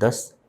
10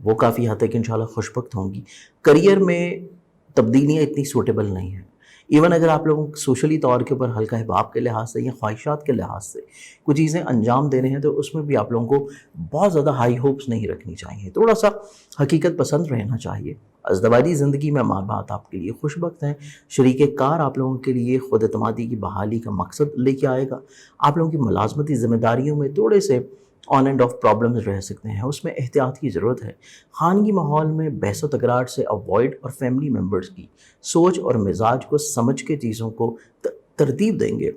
وہ کافی حد تک انشاءاللہ خوشبخت ہوں گی. کریئر میں تبدیلیاں اتنی سوٹیبل نہیں ہیں. ایون اگر آپ لوگوں سوشلی طور کے اوپر ہلکا حباب کے لحاظ سے یا خواہشات کے لحاظ سے کچھ چیزیں انجام دے رہے ہیں تو اس میں بھی آپ لوگوں کو بہت زیادہ ہائی ہوپس نہیں رکھنی چاہیے. تھوڑا سا حقیقت پسند رہنا چاہیے. ازدواجی زندگی میں ماں باپ آپ کے لیے خوشبخت ہیں. شریک کار آپ لوگوں کے لیے خود اعتمادی کی بحالی کا مقصد لے کے آئے گا. آپ لوگوں کی ملازمتی ذمہ داریوں میں تھوڑے سے آن اینڈ آف پرابلمز رہ سکتے ہیں, اس میں احتیاط کی ضرورت ہے. خانگی ماحول میں بحث و تکرار سے اوائڈ اور فیملی ممبرز کی سوچ اور مزاج کو سمجھ کے چیزوں کو ترتیب دیں گے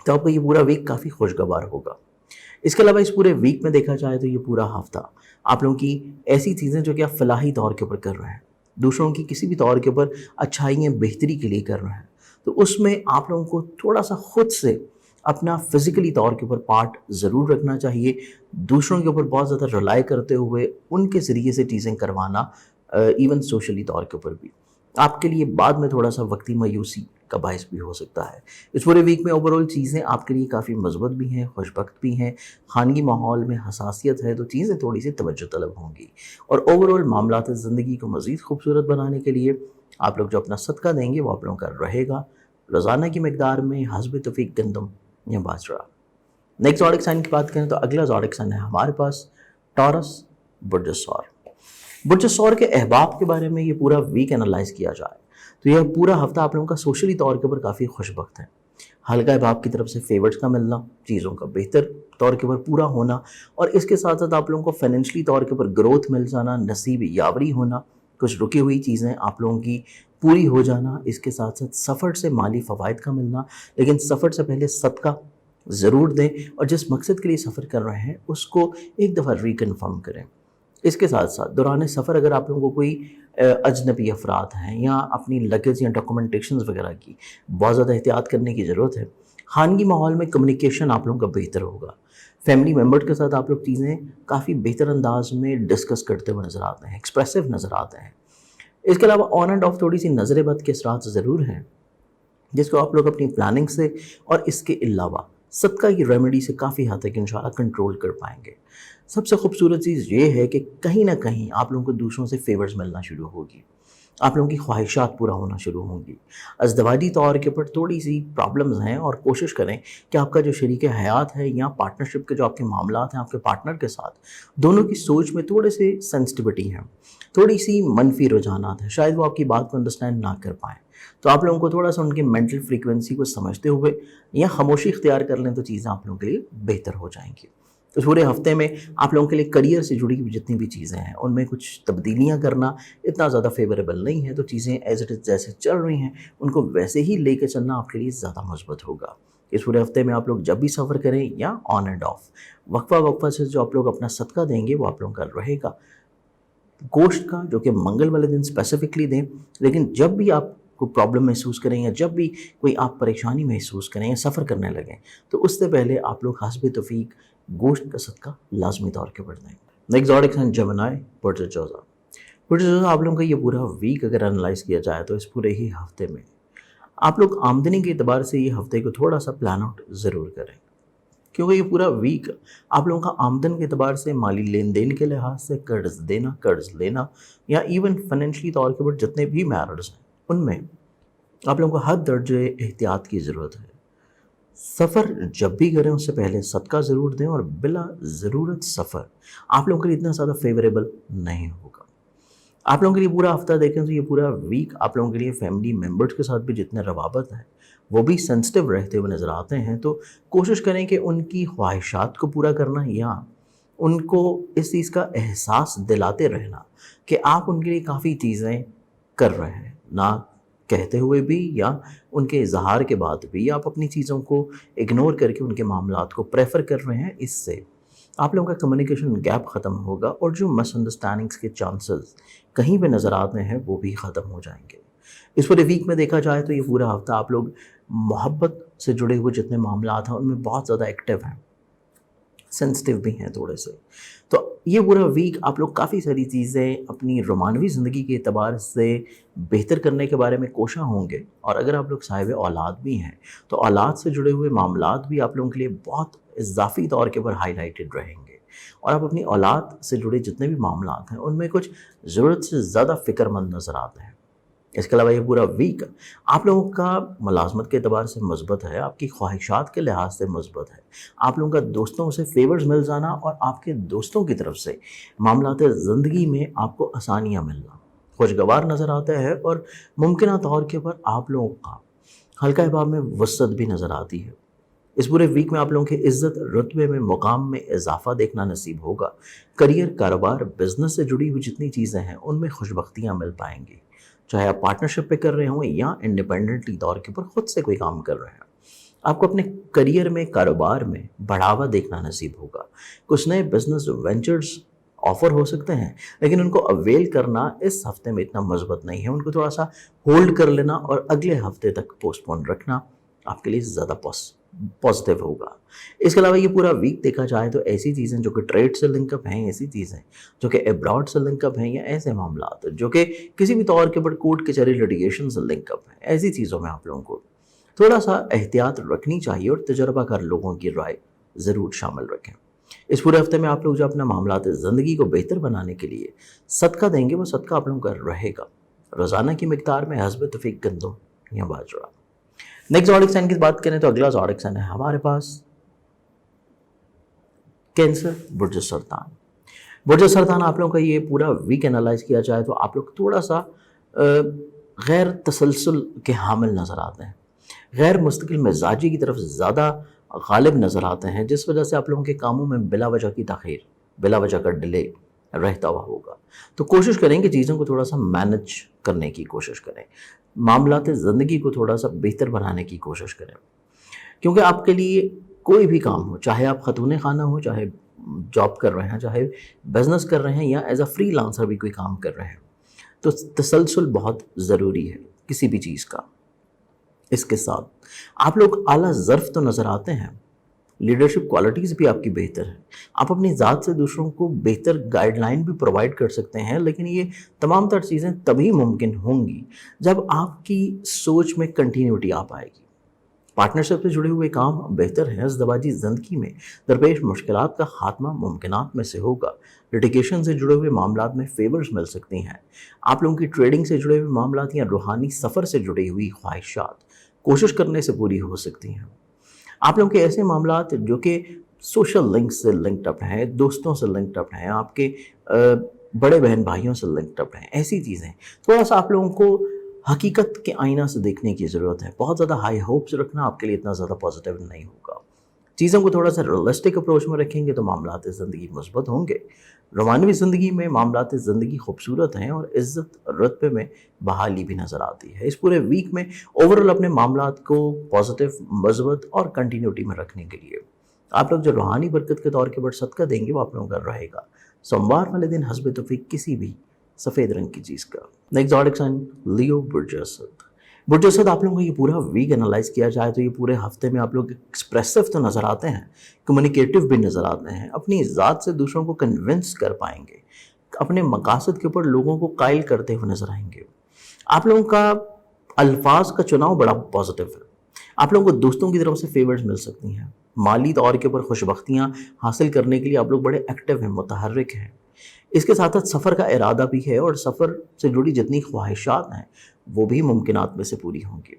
تو آپ کا یہ پورا ویک کافی خوشگوار ہوگا. اس کے علاوہ اس پورے ویک میں دیکھا جائے تو یہ پورا ہفتہ آپ لوگوں کی ایسی چیزیں جو کہ آپ فلاحی طور کے اوپر کر رہے ہیں, دوسروں کی کسی بھی طور کے اوپر اچھائیاں بہتری کے لیے کر رہے ہیں, تو اس میں آپ لوگوں کو تھوڑا سا خود سے اپنا فزیکلی طور کے اوپر پارٹ ضرور رکھنا چاہیے. دوسروں کے اوپر بہت زیادہ رلائی کرتے ہوئے ان کے ذریعے سے چیزیں کروانا, ایون سوشلی طور کے اوپر بھی آپ کے لیے بعد میں تھوڑا سا وقتی مایوسی کا باعث بھی ہو سکتا ہے. اس پورے ویک میں اوورآل چیزیں آپ کے لیے کافی مثبت بھی ہیں, خوشبخت بھی ہیں. خانگی ماحول میں حساسیت ہے تو چیزیں تھوڑی سی توجہ طلب ہوں گی. اور اوورآل معاملات زندگی کو مزید خوبصورت بنانے کے لیے آپ لوگ جو اپنا صدقہ دیں گے وہ آپ لوگوں کا رہے گا روزانہ کی مقدار میں حسب توفیق گندم یا باجرا. نیکسٹ زوڈک سائن کی بات کریں تو اگلا زوڈک سائن ہے ہمارے پاس ٹورس برج ثور. برج ثور کے احباب کے بارے میں یہ پورا ویک انالائز کیا جائے تو یہ پورا ہفتہ آپ لوگوں کا سوشلی طور کے اوپر کافی خوشبخت ہے. ہلکا احباب کی طرف سے فیورز کا ملنا, چیزوں کا بہتر طور کے اوپر پورا ہونا, اور اس کے ساتھ ساتھ آپ لوگوں کو فائنینشلی طور کے اوپر گروتھ مل جانا, نصیب یاوری ہونا, کچھ رکی ہوئی چیزیں آپ لوگوں کی پوری ہو جانا. اس کے ساتھ ساتھ سفر سے مالی فوائد کا ملنا, لیکن سفر سے پہلے صدقہ ضرور دیں اور جس مقصد کے لیے سفر کر رہے ہیں اس کو ایک دفعہ ریکنفرم کریں. اس کے ساتھ ساتھ دوران سفر اگر آپ لوگوں کو کوئی اجنبی افراد ہیں یا اپنی لگیج یا ڈاکومنٹیشنز وغیرہ کی بہت زیادہ احتیاط کرنے کی ضرورت ہے. خانگی ماحول میں کمیونیکیشن آپ لوگوں کا بہتر ہوگا. فیملی ممبر کے ساتھ آپ لوگ چیزیں کافی بہتر انداز میں ڈسکس کرتے ہوئے نظر آتے ہیں, ایکسپریسو نظر آتے ہیں. اس کے علاوہ آن اینڈ آف تھوڑی سی نظر بد کے اثرات ضرور ہیں جس کو آپ لوگ اپنی پلاننگ سے اور اس کے علاوہ صدقہ کی ریمیڈی سے کافی حد تک انشاءاللہ کنٹرول کر پائیں گے. سب سے خوبصورت چیز یہ ہے کہ کہیں نہ کہیں آپ لوگوں کو دوسروں سے فیورز ملنا شروع ہوگی, آپ لوگوں کی خواہشات پورا ہونا شروع ہوں گی. ازدواجی طور کے اوپر تھوڑی سی پرابلمز ہیں اور کوشش کریں کہ آپ کا جو شریک حیات ہے یا پارٹنرشپ کے جو آپ کے معاملات ہیں آپ کے پارٹنر کے ساتھ, دونوں کی سوچ میں تھوڑے سے سینسٹیوٹی ہے, تھوڑی سی منفی رجحانات ہیں, شاید وہ آپ کی بات کو انڈرسٹینڈ نہ کر پائیں. تو آپ لوگوں کو تھوڑا سا ان کے مینٹل فریکوینسی کو سمجھتے ہوئے یا خاموشی اختیار کر لیں تو چیزیں آپ لوگوں کے لیے بہتر ہو جائیں گی. اس پورے ہفتے میں آپ لوگوں کے لیے کریئر سے جڑی ہوئی جتنی بھی چیزیں ہیں ان میں کچھ تبدیلیاں کرنا اتنا زیادہ فیوریبل نہیں ہے, تو چیزیں ایز اٹ از جیسے چل رہی ہیں ان کو ویسے ہی لے کے چلنا آپ کے لیے زیادہ مثبت ہوگا. اس پورے ہفتے میں آپ لوگ جب بھی سفر کریں یا آن اینڈ آف وقفہ سے جو آپ لوگ اپنا صدقہ دیں گے وہ آپ لوگوں کا رہے گا گوشت کا, جو کہ منگل والے دن اسپیسیفکلی دیں. لیکن جب بھی آپ کو پرابلم محسوس کریں یا جب بھی کوئی آپ پریشانی محسوس کریں یا سفر کرنے لگیں تو اس سے پہلے آپ لوگ حسب توفیق گوشت کا صدقہ لازمی طور کے بڑھ دیں. نیکسٹ زوڈک سائن جیمنائی برج جوزا. برج جوزا آپ لوگوں کا یہ پورا ویک اگر انالائز کیا جائے تو اس پورے ہی ہفتے میں آپ لوگ آمدنی کے اعتبار سے یہ ہفتے کو تھوڑا سا پلان آؤٹ ضرور کریں, کیونکہ یہ پورا ویک آپ لوگوں کا آمدن کے اعتبار سے مالی لین دین کے لحاظ سے قرض دینا, قرض لینا یا ایون فائنینشلی طور کے اوپر جتنے بھی میٹرز ہیں ان میں آپ لوگوں کو حد درجے احتیاط کی ضرورت ہے. سفر جب بھی کریں اس سے پہلے صدقہ ضرور دیں اور بلا ضرورت سفر آپ لوگوں کے لیے اتنا زیادہ فیوریبل نہیں ہوگا. آپ لوگوں کے لیے پورا ہفتہ دیکھیں تو یہ پورا ویک آپ لوگوں کے لیے فیملی ممبرز کے ساتھ بھی جتنے روابط ہیں وہ بھی سینسٹیو رہتے ہوئے نظر آتے ہیں. تو کوشش کریں کہ ان کی خواہشات کو پورا کرنا یا ان کو اس چیز کا احساس دلاتے رہنا کہ آپ ان کے لیے کافی چیزیں کر رہے ہیں, نہ کہتے ہوئے بھی یا ان کے اظہار کے بعد بھی آپ اپنی چیزوں کو اگنور کر کے ان کے معاملات کو پریفر کر رہے ہیں. اس سے آپ لوگوں کا کمیونیکیشن گیپ ختم ہوگا اور جو مس انڈرسٹینڈنگس کے چانسز کہیں پہ نظر آتے ہیں وہ بھی ختم ہو جائیں گے. اس پورے ویک میں دیکھا جائے تو یہ پورا ہفتہ آپ لوگ محبت سے جڑے ہوئے جتنے معاملات ہیں ان میں بہت زیادہ ایکٹیو ہیں, سینسٹیو بھی ہیں تھوڑے سے. تو یہ پورا ویک آپ لوگ کافی ساری چیزیں اپنی رومانوی زندگی کے اعتبار سے بہتر کرنے کے بارے میں کوشاں ہوں گے. اور اگر آپ لوگ صاحب اولاد بھی ہیں تو اولاد سے جڑے ہوئے معاملات بھی آپ لوگوں کے لیے بہت اضافی طور کے اوپر ہائی لائٹڈ رہیں گے. اور آپ اپنی اولاد سے جڑے جتنے بھی معاملات ہیں ان میں کچھ ضرورت سے زیادہ فکر مند نظر آتے ہیں۔ اس کے علاوہ یہ پورا ویک آپ لوگوں کا ملازمت کے اعتبار سے مثبت ہے، آپ کی خواہشات کے لحاظ سے مثبت ہے، آپ لوگوں کا دوستوں سے فیورز مل جانا اور آپ کے دوستوں کی طرف سے معاملات زندگی میں آپ کو آسانیاں ملنا خوشگوار نظر آتا ہے، اور ممکنہ طور کے اوپر آپ لوگوں کا ہلکا حباب میں وسعت بھی نظر آتی ہے۔ اس پورے ویک میں آپ لوگوں کے عزت رتبے میں مقام میں اضافہ دیکھنا نصیب ہوگا۔ کریئر، کاروبار، بزنس سے جڑی ہوئی جتنی چیزیں ہیں ان میں خوشبختیاں مل پائیں گی، چاہے آپ پارٹنرشپ پہ کر رہے ہوں یا انڈیپینڈنٹلی طور کے اوپر خود سے کوئی کام کر رہے ہیں۔ آپ کو اپنے کریئر میں، کاروبار میں بڑھاوا دیکھنا نصیب ہوگا۔ کچھ نئے بزنس وینچرز آفر ہو سکتے ہیں، لیکن ان کو اویل کرنا اس ہفتے میں اتنا مثبت نہیں ہے، ان کو تھوڑا سا ہولڈ کر لینا اور اگلے ہفتے تک پوسٹ پون رکھنا آپ کے لیے زیادہ پازیٹیو ہوگا۔ اس کے علاوہ یہ پورا ویک دیکھا جائے تو ایسی چیزیں جو کہ ٹریڈ سے لنک اپ ہیں، ایسی چیزیں جو کہ ابراڈ سے لنک اپ ہیں، یا ایسے معاملات جو کہ کسی بھی طور کے اوپر کورٹ کچہری لٹیگیشن سے لنک اپ ہیں، ایسی چیزوں میں آپ لوگوں کو تھوڑا سا احتیاط رکھنی چاہیے اور تجربہ کار لوگوں کی رائے ضرور شامل رکھیں۔ اس پورے ہفتے میں آپ لوگ جو اپنا معاملات زندگی کو بہتر بنانے کے لیے صدقہ دیں گے، وہ صدقہ آپ لوگوں کا رہے گا روزانہ کی مقدار میں حسب توفیق گندم یا باجرا۔ نیکسٹ زوڈک سائن کی بات کریں تو اگلا زوڈک سائن ہے ہمارے پاس کینسر، برج سرطان۔ برج سرطان آپ لوگوں کا یہ پورا ویک انالائز کیا جائے تو آپ لوگ تھوڑا سا غیر تسلسل کے حامل نظر آتے ہیں، غیر مستقل مزاجی کی طرف زیادہ غالب نظر آتے ہیں، جس وجہ سے آپ لوگوں کے کاموں میں بلا وجہ کی تاخیر، بلا وجہ کا ڈیلے رہتا ہوا ہوگا۔ تو کوشش کریں کہ چیزوں کو تھوڑا سا مینج کرنے کی کوشش کریں، معاملات زندگی کو تھوڑا سا بہتر بنانے کی کوشش کریں، کیونکہ آپ کے لیے کوئی بھی کام ہو، چاہے آپ خاتون خانہ ہو، چاہے جاب کر رہے ہیں، چاہے بزنس کر رہے ہیں، یا ایز اے فری لانسر بھی کوئی کام کر رہے ہیں، تو تسلسل بہت ضروری ہے کسی بھی چیز کا۔ اس کے ساتھ آپ لوگ اعلیٰ ظرف تو نظر آتے ہیں، لیڈرشپ کوالٹیز بھی آپ کی بہتر ہیں، آپ اپنی ذات سے دوسروں کو بہتر گائیڈ لائن بھی پرووائڈ کر سکتے ہیں، لیکن یہ تمام تر چیزیں تبھی ممکن ہوں گی جب آپ کی سوچ میں کنٹینیوٹی آ پائے گی۔ پارٹنرشپ سے جڑے ہوئے کام بہتر ہیں، ازدواجی زندگی میں درپیش مشکلات کا خاتمہ ممکنات میں سے ہوگا، لٹیگیشن سے جڑے ہوئے معاملات میں فیورز مل سکتی ہیں، آپ لوگوں کی ٹریڈنگ سے جڑے ہوئے معاملات یا روحانی سفر سے جڑی ہوئی خواہشات کوشش کرنے سے پوری ہو سکتی ہیں۔ آپ لوگوں کے ایسے معاملات جو کہ سوشل لنک سے لنکڈ اپ ہیں، دوستوں سے لنکڈ اپ ہیں، آپ کے بڑے بہن بھائیوں سے لنکڈ اپ ہیں، ایسی چیزیں تھوڑا سا آپ لوگوں کو حقیقت کے آئینہ سے دیکھنے کی ضرورت ہے۔ بہت زیادہ ہائی ہوپس رکھنا آپ کے لیے اتنا زیادہ پازیٹیو نہیں ہوگا۔ چیزوں کو تھوڑا سا ریئلسٹک اپروچ میں رکھیں گے تو معاملات زندگی مثبت ہوں گے۔ رومانوی زندگی میں معاملات زندگی خوبصورت ہیں اور عزت رتبے میں بحالی بھی نظر آتی ہے۔ اس پورے ویک میں اوورال اپنے معاملات کو پازیٹیو، مثبت اور کنٹینیوٹی میں رکھنے کے لیے آپ لوگ جو روحانی برکت کے طور کے اوپر صدقہ دیں گے وہ آپ لوگوں کا رہے گا سوموار والے دن حسب توفیق کسی بھی سفید رنگ کی چیز کا۔ نیکسٹ زوڈک سائن لیو، برج اسد۔ برج اسد آپ لوگوں کا یہ پورا ویک انالائز کیا جائے تو یہ پورے ہفتے میں آپ لوگ ایکسپریسو تو نظر آتے ہیں، کمیونیکیٹو بھی نظر آتے ہیں، اپنی ذات سے دوسروں کو کنونس کر پائیں گے، اپنے مقاصد کے اوپر لوگوں کو قائل کرتے ہوئے نظر آئیں گے۔ آپ لوگوں کا الفاظ کا چناؤ بڑا پازیٹیو ہے، آپ لوگوں کو دوستوں کی طرف سے فیورز مل سکتی ہیں، مالی طور کے اوپر خوشبختیاں حاصل کرنے کے لیے آپ لوگ بڑے ایکٹیو ہیں، متحرک ہیں۔ اس کے ساتھ ساتھ سفر کا ارادہ بھی ہے اور سفر سے جڑی جتنی خواہشات ہیں وہ بھی ممکنات میں سے پوری ہوں گی۔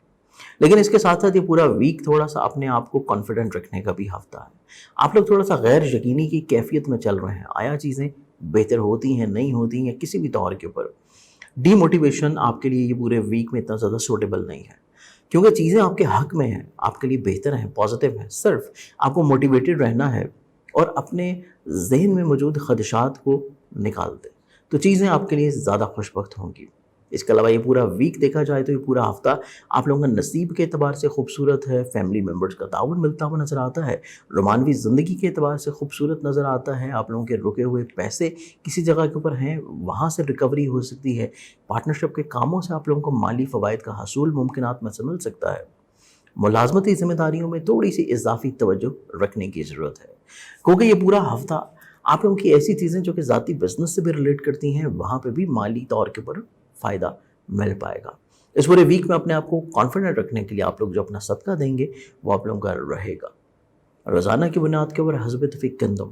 لیکن اس کے ساتھ ساتھ یہ پورا ویک تھوڑا سا اپنے آپ کو کانفیڈنٹ رکھنے کا بھی ہفتہ ہے۔ آپ لوگ تھوڑا سا غیر یقینی کی کیفیت میں چل رہے ہیں، آیا چیزیں بہتر ہوتی ہیں، نہیں ہوتی ہیں، کسی بھی طور کے اوپر ڈی موٹیویشن آپ کے لیے یہ پورے ویک میں اتنا زیادہ سوٹیبل نہیں ہے، کیونکہ چیزیں آپ کے حق میں ہیں، آپ کے لیے بہتر ہیں، پازیٹیو ہیں۔ صرف آپ کو موٹیویٹڈ رہنا ہے اور اپنے ذہن میں موجود خدشات کو نکال دیں تو چیزیں آپ کے لیے زیادہ خوش بخت ہوں گی۔ اس کے علاوہ یہ پورا ویک دیکھا جائے تو یہ پورا ہفتہ آپ لوگوں کا نصیب کے اعتبار سے خوبصورت ہے، فیملی ممبرز کا تعاون ملتا ہوا نظر آتا ہے، رومانوی زندگی کے اعتبار سے خوبصورت نظر آتا ہے، آپ لوگوں کے رکے ہوئے پیسے کسی جگہ کے اوپر ہیں وہاں سے ریکوری ہو سکتی ہے، پارٹنرشپ کے کاموں سے آپ لوگوں کو مالی فوائد کا حصول ممکنات میں سے مل سکتا ہے، ملازمتی ذمہ داریوں میں تھوڑی سی اضافی توجہ رکھنے کی ضرورت ہے، کیونکہ یہ پورا ہفتہ آپ لوگوں کی ایسی چیزیں جو کہ ذاتی بزنس سے بھی ریلیٹ کرتی ہیں وہاں پہ بھی مالی طور کے اوپر فائدہ مل پائے گا۔ اس پورے ویک میں اپنے آپ کو کانفیڈنٹ رکھنے کے لیے آپ لوگ جو اپنا صدقہ دیں گے وہ آپ لوگوں کا رہے گا روزانہ کی بنیاد کے اوپر حسب توفیق گندم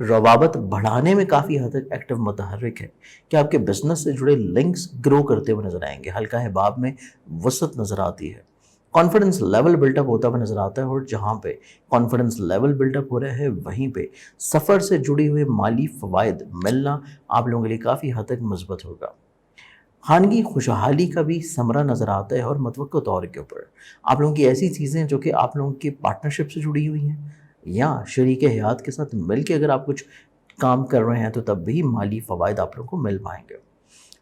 روابط بڑھانے میں کافی حد تک ایکٹیو متحرک ہے کہ آپ کے بزنس سے جڑے لنکس گرو کرتے ہوئے نظر آئیں گے، ہلکا ہے باب میں وسعت نظر آتی ہے، کانفیڈنس لیول بلٹ اپ ہوتا ہوا نظر آتا ہے، اور جہاں پہ کانفیڈنس لیول بلٹ اپ ہو رہا ہے وہیں پہ سفر سے جڑے ہوئے مالی فوائد ملنا آپ لوگوں کے لیے کافی حد تک مثبت ہوگا۔ خانگی خوشحالی کا بھی ثمرہ نظر آتا ہے، اور متوقع طور کے اوپر آپ لوگوں کی ایسی چیزیں جو کہ آپ لوگوں کی پارٹنرشپ سے جڑی ہوئی ہیں یا شریک حیات کے ساتھ مل کے اگر آپ کچھ کام کر رہے ہیں تو تب بھی مالی فوائد آپ لوگوں کو مل پائیں گے۔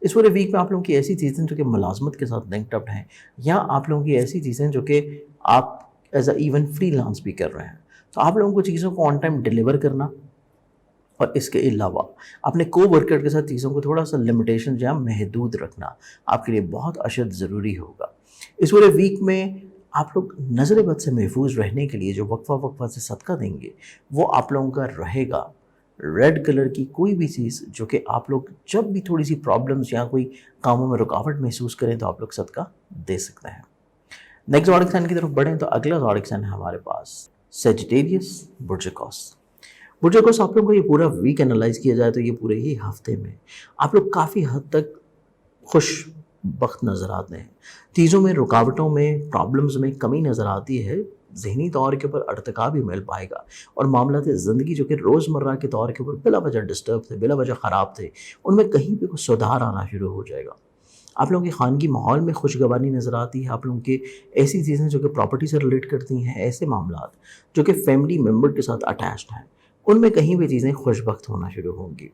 اس پورے ویک میں آپ لوگوں کی ایسی چیزیں جو کہ ملازمت کے ساتھ لنکڈ اپ ہیں، یا آپ لوگوں کی ایسی چیزیں جو کہ آپ as a even free lance بھی کر رہے ہیں، تو آپ لوگوں کو چیزوں کو آن ٹائم ڈیلیور کرنا، اور اس کے علاوہ اپنے کو ورکر کے ساتھ چیزوں کو تھوڑا سا لمیٹیشن یا محدود رکھنا آپ کے لیے بہت اشد ضروری ہوگا۔ اس پورے ویک میں آپ لوگ نظر بد سے محفوظ رہنے کے لیے جو وقفہ سے صدقہ دیں گے وہ آپ لوگوں کا رہے گا ریڈ کلر کی کوئی بھی چیز جو کہ آپ لوگ جب بھی تھوڑی سی پرابلمز یا کوئی کاموں میں رکاوٹ محسوس کریں تو آپ لوگ صدقہ دے سکتے ہیں۔ نیکسٹ زوڈک سائن کی طرف بڑھیں تو اگلا زوڈک سائن ہے ہمارے پاس سیجیٹیریس، برج قوس۔ برج قوس آپ لوگوں کو یہ پورا ویک انالائز کیا جائے تو یہ پورے ہی ہفتے میں آپ لوگ کافی حد تک خوش بخت نظر آتے ہیں، چیزوں میں رکاوٹوں میں پرابلمز میں کمی نظر آتی ہے، ذہنی طور کے اوپر ارتقا بھی مل پائے گا، اور معاملات زندگی جو کہ روزمرہ کے طور کے اوپر بلا وجہ ڈسٹرب تھے، بلا وجہ خراب تھے، ان میں کہیں پہ کوئی سدھار آنا شروع ہو جائے گا۔ آپ لوگوں کی خانگی ماحول میں خوشگواری نظر آتی ہے، آپ لوگوں کی ایسی چیزیں جو کہ پراپرٹی سے ریلیٹ کرتی ہیں، ایسے معاملات جو کہ فیملی ممبر کے ساتھ اٹیچڈ ہیں، ان میں کہیں بھی چیزیں خوش بخت ہونا شروع ہوں گی۔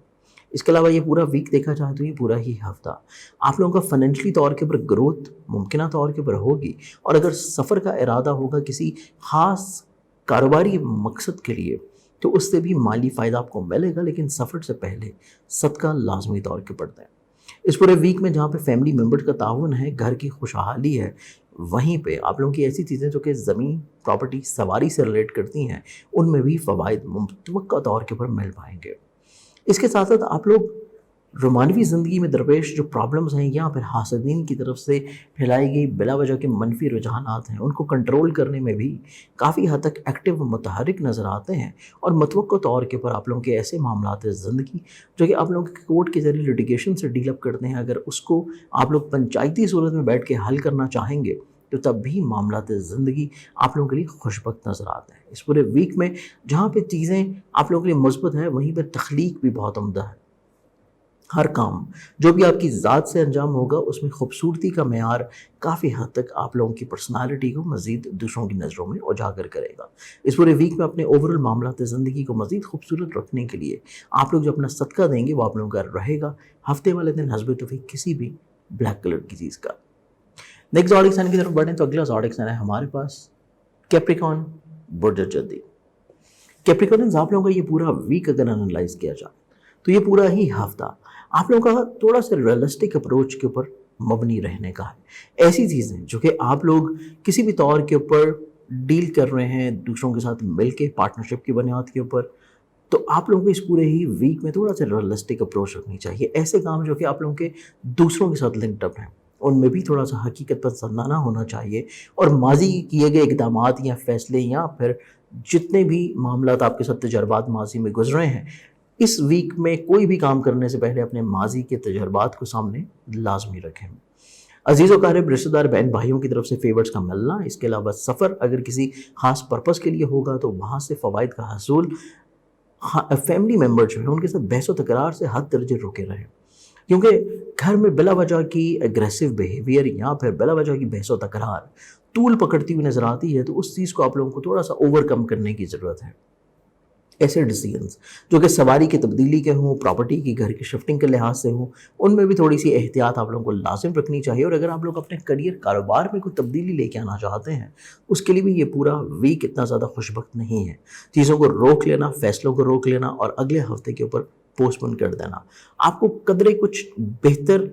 اس کے علاوہ یہ پورا ویک دیکھا جائے تو یہ پورا ہی ہفتہ آپ لوگوں کا فائنینشلی طور کے اوپر گروتھ ممکنہ طور کے اوپر ہوگی، اور اگر سفر کا ارادہ ہوگا کسی خاص کاروباری مقصد کے لیے تو اس سے بھی مالی فائدہ آپ کو ملے گا، لیکن سفر سے پہلے صدقہ لازمی طور کے پڑتا ہے۔ اس پورے ویک میں جہاں پہ فیملی ممبر کا تعاون ہے، گھر کی خوشحالی ہے، وہیں پہ آپ لوگوں کی ایسی چیزیں جو کہ زمین پراپرٹی سواری سے ریلیٹ کرتی ہیں ان میں بھی فوائد متوقع طور کے اوپر مل پائیں گے۔ اس کے ساتھ ساتھ آپ لوگ رومانوی زندگی میں درپیش جو پرابلمز ہیں یا پھر حاسدین کی طرف سے پھیلائی گئی بلا وجہ کے منفی رجحانات ہیں ان کو کنٹرول کرنے میں بھی کافی حد تک ایکٹیو و متحرک نظر آتے ہیں، اور متوقع طور کے پر آپ لوگوں کے ایسے معاملات زندگی جو کہ آپ لوگوں کے کورٹ کے ذریعے لٹیگیشن سے ڈیل اپ کرتے ہیں، اگر اس کو آپ لوگ پنچایتی صورت میں بیٹھ کے حل کرنا چاہیں گے تو تب بھی معاملات زندگی آپ لوگوں کے لیے خوشبخت نظر آتے ہیں۔ اس پورے ویک میں جہاں پہ چیزیں آپ لوگوں کے لیے مثبت ہے وہیں پہ تخلیق بھی بہت عمدہ ہے، ہر کام جو بھی آپ کی ذات سے انجام ہوگا اس میں خوبصورتی کا معیار کافی حد تک آپ لوگوں کی پرسنالٹی کو مزید دوسروں کی نظروں میں اجاگر کرے گا۔ اس پورے ویک میں اپنے اوورال معاملات زندگی کو مزید خوبصورت رکھنے کے لیے آپ لوگ جو اپنا صدقہ دیں گے وہ آپ لوگوں کا رہے گا ہفتے والے دن حسب توفیق کسی بھی بلیک کلر کی چیز کا۔ نیکسٹ زوڈک سائن کی طرف بڑھیں تو اگلا زوڈک سائن ہے ہمارے پاس کیپریکارن، برج جدی۔ کیپریکارنز آپ لوگوں کا یہ پورا ویک اگر انالائز کیا جائے تو یہ پورا ہی ہفتہ آپ لوگوں کا تھوڑا سا ریئلسٹک اپروچ کے اوپر مبنی رہنے کا ہے۔ ایسی چیزیں جو کہ آپ لوگ کسی بھی طور کے اوپر ڈیل کر رہے ہیں دوسروں کے ساتھ مل کے پارٹنرشپ کی بنیاد کے اوپر، تو آپ لوگوں کو اس پورے ہی ویک میں تھوڑا سا ریئلسٹک اپروچ رکھنی چاہیے۔ ایسے کام جو کہ آپ لوگوں کے دوسروں کے ساتھ لنکڈ اپ ہیں ان میں بھی تھوڑا سا حقیقت پسندانہ ہونا چاہیے، اور ماضی کیے گئے اقدامات یا فیصلے یا پھر جتنے بھی معاملات آپ کے ساتھ تجربات ماضی میں گزرے ہیں، اس ویک میں کوئی بھی کام کرنے سے پہلے اپنے ماضی کے تجربات کو سامنے لازمی رکھیں۔ عزیز و قارب رشتہ دار بہن بھائیوں کی طرف سے فیورز کا ملنا، اس کے علاوہ سفر اگر کسی خاص پرپس کے لیے ہوگا تو وہاں سے فوائد کا حصول، فیملی ممبر جو ہیں ان کے ساتھ بحث و تکرار سے حد درجے روکے رہیں، کیونکہ گھر میں بلا وجہ کی اگریسو بیہیویئر یا پھر بلا وجہ کی بحث و تکرار طول پکڑتی ہوئی نظر آتی ہے، تو اس چیز کو آپ لوگوں کو تھوڑا سا اوور کم کرنے کی ضرورت ہے۔ ایسے ڈیسیجنز جو کہ سواری کی تبدیلی کے ہوں، پراپرٹی کی گھر کی شفٹنگ کے لحاظ سے ہوں، ان میں بھی تھوڑی سی احتیاط آپ لوگوں کو لازم رکھنی چاہیے، اور اگر آپ لوگ اپنے کریئر کاروبار میں کوئی تبدیلی لے کے آنا چاہتے ہیں اس کے لیے بھی یہ پورا ویک اتنا زیادہ خوشبخت نہیں ہے۔ چیزوں کو روک لینا، فیصلوں کو روک لینا اور اگلے ہفتے کے اوپر پوسٹ پون کر دینا آپ کو قدرے کچھ بہتر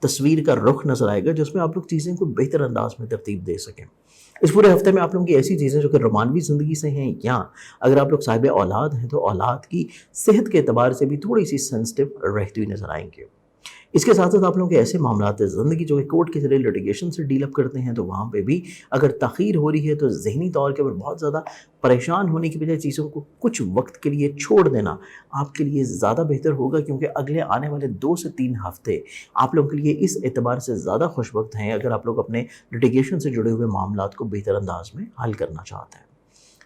تصویر کا رخ نظر آئے گا جس میں آپ لوگ چیزیں کو بہتر انداز میں ترتیب دے سکیں۔ اس پورے ہفتے میں آپ لوگوں کی ایسی چیزیں جو کہ رومانوی زندگی سے ہیں، یا اگر آپ لوگ صاحب اولاد ہیں تو اولاد کی صحت کے اعتبار سے بھی تھوڑی سی سینسٹیو رہتی ہوئی نظر آئیں گے۔ اس کے ساتھ ساتھ آپ لوگوں کے ایسے معاملات ہیں زندگی جو کہ کورٹ کے ذریعے لٹیگیشن سے ڈیل اپ کرتے ہیں، تو وہاں پہ بھی اگر تاخیر ہو رہی ہے تو ذہنی طور کے اوپر بہت زیادہ پریشان ہونے کی بجائے چیزوں کو کچھ وقت کے لیے چھوڑ دینا آپ کے لیے زیادہ بہتر ہوگا، کیونکہ اگلے آنے والے 2 سے 3 ہفتے آپ لوگوں کے لیے اس اعتبار سے زیادہ خوش وقت ہیں اگر آپ لوگ اپنے لٹیگیشن سے جڑے ہوئے معاملات کو بہتر انداز میں حل کرنا چاہتے ہیں۔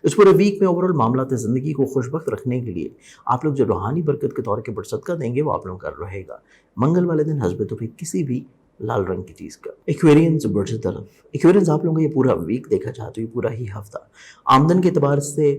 اس پورے ویک میں اوورال معاملات زندگی کو خوش بخت رکھنے کے لیے آپ لوگ جو روحانی برکت کے طور کے پر صدقہ دیں گے وہ آپ لوگوں کا رہے گا منگل والے دن حسب توفیق کسی بھی لال رنگ کی چیز کا۔ ایکویرینز برج طرف، ایکویرینز آپ لوگوں کا یہ پورا ویک دیکھا جائے تو یہ پورا ہی ہفتہ آمدن کے اعتبار سے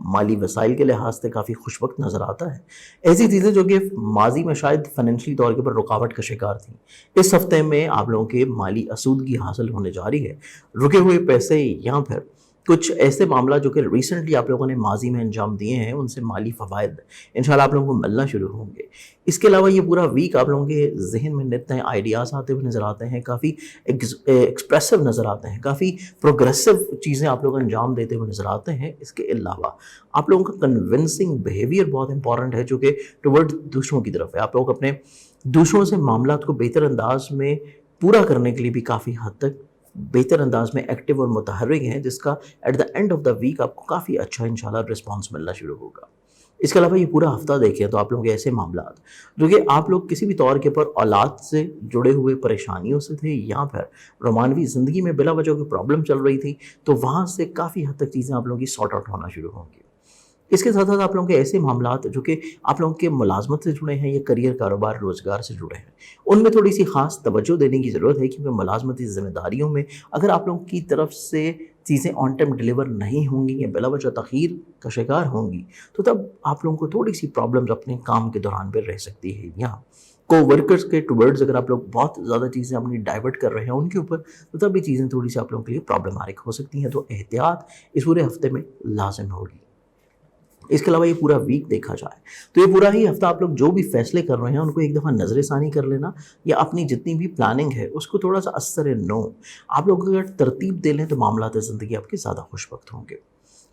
مالی وسائل کے لحاظ سے کافی خوش وقت نظر آتا ہے۔ ایسی چیزیں جو کہ ماضی میں شاید فائنینشلی طور کے پر رکاوٹ کا شکار تھیں، اس ہفتے میں آپ لوگوں کے مالی اسودگی حاصل ہونے جا رہی ہے۔ رکے ہوئے پیسے یا پھر کچھ ایسے معاملات جو کہ ریسنٹلی آپ لوگوں نے ماضی میں انجام دیے ہیں ان سے مالی فوائد انشاءاللہ آپ لوگوں کو ملنا شروع ہوں گے۔ اس کے علاوہ یہ پورا ویک آپ لوگوں کے ذہن میں نئے آئیڈیاز آتے ہوئے نظر آتے ہیں، کافی ایکسپریسو نظر آتے ہیں، کافی پروگریسو چیزیں آپ لوگ انجام دیتے ہوئے نظر آتے ہیں۔ اس کے علاوہ آپ لوگوں کا کنونسنگ بیہیویئر بہت امپورٹنٹ ہے جو کہ ٹورڈ دوسروں کی طرف ہے۔ آپ لوگ اپنے دوسروں سے معاملات کو بہتر انداز میں پورا کرنے کے لیے بھی کافی حد تک بہتر انداز میں ایکٹیو اور متحرک ہیں، جس کا at the end of the week آپ کو کافی اچھا انشاءاللہ رسپانس ملنا شروع ہوگا۔ اس کے علاوہ یہ پورا ہفتہ دیکھیں تو آپ لوگوں کے ایسے معاملات جو کہ آپ لوگ کسی بھی طور کے پر اولاد سے جڑے ہوئے پریشانیوں سے تھے یا پھر رومانوی زندگی میں بلا وجہ کوئی پرابلم چل رہی تھی، تو وہاں سے کافی حد تک چیزیں آپ لوگوں کی سارٹ آؤٹ ہونا شروع ہوں گی۔ اس کے ساتھ ساتھ آپ لوگوں کے ایسے معاملات جو کہ آپ لوگوں کے ملازمت سے جڑے ہیں یا کریئر کاروبار روزگار سے جڑے ہیں، ان میں تھوڑی سی خاص توجہ دینے کی ضرورت ہے، کیونکہ ملازمتی ذمہ داریوں میں اگر آپ لوگوں کی طرف سے چیزیں آن ٹائم ڈیلیور نہیں ہوں گی یا بلا وجہ تاخیر کا شکار ہوں گی تو تب آپ لوگوں کو تھوڑی سی پرابلمز اپنے کام کے دوران پہ رہ سکتی ہے۔ یہاں کو ورکرز کے ٹورڈز اگر آپ لوگ بہت زیادہ چیزیں اپنی ڈائیورٹ کر رہے ہیں ان کے اوپر، تو تب بھی چیزیں تھوڑی سی آپ لوگوں کے لیے پرابلماتک ہو سکتی ہیں، تو احتیاط اس پورے ہفتے میں لازم ہوگی۔ اس کے علاوہ یہ پورا ویک دیکھا جائے تو یہ پورا ہی ہفتہ آپ لوگ جو بھی فیصلے کر رہے ہیں ان کو ایک دفعہ نظر ثانی کر لینا، یا اپنی جتنی بھی پلاننگ ہے اس کو تھوڑا سا اثر نو آپ لوگ اگر ترتیب دے لیں تو معاملات زندگی آپ کے زیادہ خوش وقت ہوں گے۔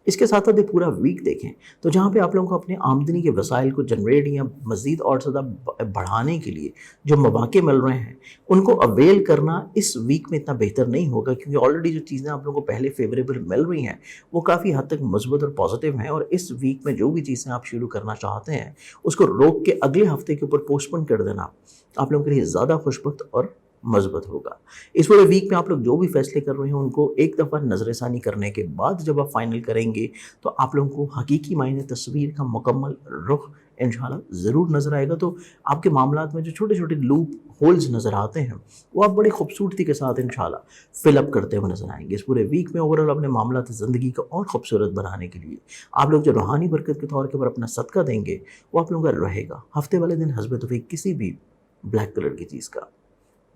اس کے ساتھ ساتھ یہ پورا ویک دیکھیں تو جہاں پہ آپ لوگوں کو اپنے آمدنی کے وسائل کو جنریٹ یا مزید اور زیادہ بڑھانے کے لیے جو مواقع مل رہے ہیں ان کو اویل کرنا اس ویک میں اتنا بہتر نہیں ہوگا، کیونکہ آلریڈی جو چیزیں آپ لوگوں کو پہلے فیوریبل مل رہی ہیں وہ کافی حد تک مثبت اور پازیٹیو ہیں، اور اس ویک میں جو بھی چیزیں آپ شروع کرنا چاہتے ہیں اس کو روک کے اگلے ہفتے کے اوپر پوسٹ پون کر دینا آپ لوگوں کے لیے زیادہ خوش وقت اور مثبت ہوگا۔ اس پورے ویک میں آپ لوگ جو بھی فیصلے کر رہے ہیں ان کو ایک دفعہ نظر ثانی کرنے کے بعد جب آپ فائنل کریں گے تو آپ لوگوں کو حقیقی معنی تصویر کا مکمل رخ انشاءاللہ ضرور نظر آئے گا۔ تو آپ کے معاملات میں جو چھوٹے چھوٹے لوپ ہولز نظر آتے ہیں وہ آپ بڑی خوبصورتی کے ساتھ انشاءاللہ فل اپ کرتے ہوئے نظر آئیں گے۔ اس پورے ویک میں اوورال اپنے معاملات زندگی کو اور خوبصورت بنانے کے لیے آپ لوگ جو روحانی برکت کے طور کے پر اپنا صدقہ دیں گے وہ آپ لوگوں کا رہے گا ہفتے والے دن حسب توفیق کسی بھی بلیک کلر کی چیز کا۔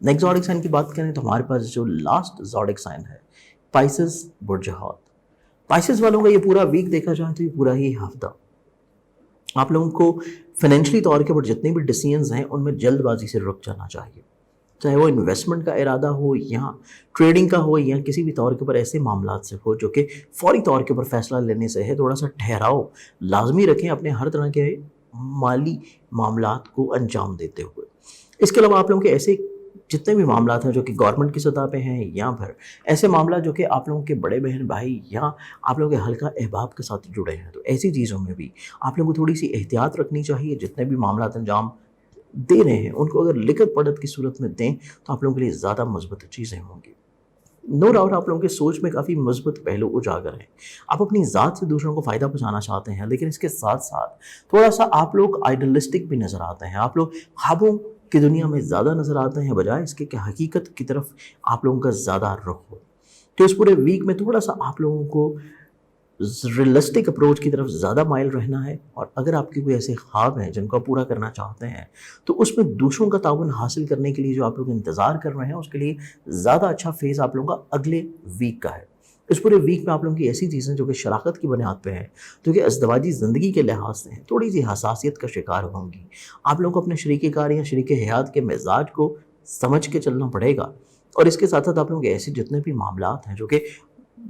نیکسٹ زوڈک سائن کی بات کریں تو ہمارے پاس جو لاسٹ زوڈک سائن ہے پائسز برج حوت۔ پائسز والوں کا یہ پورا ویک دیکھا جائے تو یہ پورا ہی ہفتہ آپ لوگوں کو فائنینشلی طور کے پر جتنے بھی ڈیسیژنز ہیں ان میں جلد بازی سے رک جانا چاہیے، چاہے وہ انویسٹمنٹ کا ارادہ ہو یا ٹریڈنگ کا ہو یا کسی بھی طور کے پر ایسے معاملات سے ہو جو کہ فوری طور کے پر فیصلہ لینے سے ہے۔ تھوڑا سا ٹھہراؤ لازمی رکھیں اپنے ہر طرح کے مالی معاملات کو انجام دیتے ہوئے۔ اس کے علاوہ آپ لوگوں کے ایسے جتنے بھی معاملات ہیں جو کہ گورنمنٹ کی سطح پہ ہیں یا پھر ایسے معاملات جو کہ آپ لوگوں کے بڑے بہن بھائی یا آپ لوگوں کے حلقہ احباب کے ساتھ جڑے ہیں، تو ایسی چیزوں میں بھی آپ لوگوں کو تھوڑی سی احتیاط رکھنی چاہیے۔ جتنے بھی معاملات انجام دے رہے ہیں ان کو اگر لکھت پڑھت کی صورت میں دیں تو آپ لوگوں کے لیے زیادہ مثبت چیزیں ہوں گی۔ نو ڈاؤٹ آپ لوگوں کے سوچ میں کافی مثبت پہلو اجاگر ہیں، آپ اپنی ذات سے دوسروں کو فائدہ پہنچانا چاہتے ہیں، لیکن اس کے ساتھ ساتھ تھوڑا سا آپ لوگ آئیڈلسٹک بھی نظر آتے ہیں، آپ لوگ خوابوں کی دنیا میں زیادہ نظر آتے ہیں بجائے اس کے کہ حقیقت کی طرف آپ لوگوں کا زیادہ رخ ہو۔ تو اس پورے ویک میں تھوڑا سا آپ لوگوں کو ریئلسٹک اپروچ کی طرف زیادہ مائل رہنا ہے، اور اگر آپ کے کوئی ایسے خواب ہیں جن کو پورا کرنا چاہتے ہیں تو اس میں دوسروں کا تعاون حاصل کرنے کے لیے جو آپ لوگ انتظار کر رہے ہیں اس کے لیے زیادہ اچھا فیز آپ لوگوں کا اگلے ویک کا ہے۔ اس پورے ویک میں آپ لوگوں کی ایسی چیزیں جو کہ شراکت کی بنیاد پہ ہیں، جو کہ ازدواجی زندگی کے لحاظ سے ہیں، تھوڑی سی حساسیت کا شکار ہوں گی۔ آپ لوگوں کو اپنے شریک کار یا شریک حیات کے مزاج کو سمجھ کے چلنا پڑے گا، اور اس کے ساتھ ساتھ آپ لوگوں کے ایسے جتنے بھی معاملات ہیں جو کہ